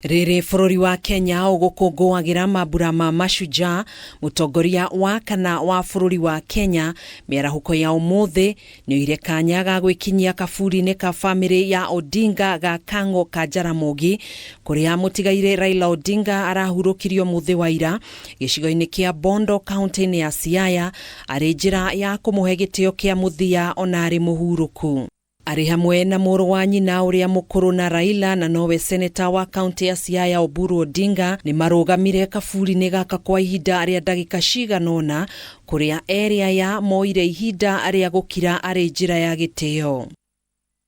Riri bururi wa Kenya ugukungũagĩra mambura ma Mashujaa, mutongoria wa kana wa bururi wa Kenya mĩarahuko ya umuthi nĩ oire kanya ga gwikinyia kaburi-inĩ ka family ya Odinga ga Kang'o ka Jaramogi, kuria mutigaire Raila Odinga arahurukirio muthi wa ira gicigo-inĩ kia Bondo county-inĩ ya Siaya arĩ njĩra ya kumuhe gĩtĩo kia muthia ona arĩ muhuruku. Ari hamwe na mũrũ wa nyina uria mukuru na Raila na nowe senator wa county ya Siaya Oburu Odinga ni marugamire kaburi-inĩ gaka kwa ihinda rĩa ndagĩka ciganona, kuria area ya moire ihinda rĩa gũkira arĩ njĩra ya gĩtĩo.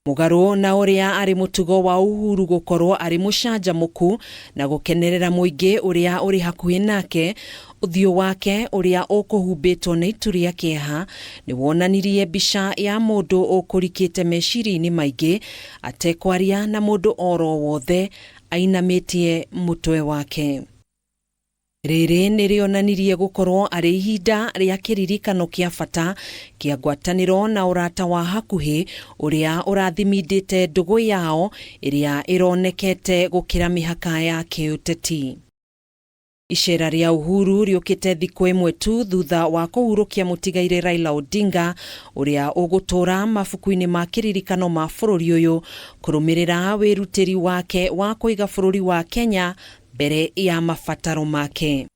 Mugaru na uria ari mutugo wa Uhuru gukorwo ari mucanjamuku na gukenerera muingi uria uri hakuhi nake, uthio wake uria ukuhumbitwo na itu ria kieha ni wonanirie mbica ya mundu ukurikite meciria-inĩ maingĩ atekwaria na mundu oro wothe ainamitie mutwe wake. Riri nĩ rĩonanirie gukorwo arĩ ihinda rĩa kĩririkano kĩa bata kĩa ngwatanĩro na ũrata wa hakuhĩ ũrĩa ũrathimindĩte ndũgũ yao ĩrĩa ĩronekete gũkĩra mĩhaka ya kĩũteti. Icera rĩa Uhuru rĩũkĩte thikũ ĩmwe tu thutha wa kũhurũkia mutigaire Raila Odinga ũrĩa ũgũtũra mabuku-inĩ ma kĩririkano ma bũrũri ũyũ kũrũmĩrĩra wĩrutĩri wake wa kũiga bũrũri wa Kenya mbere ya mabataro make.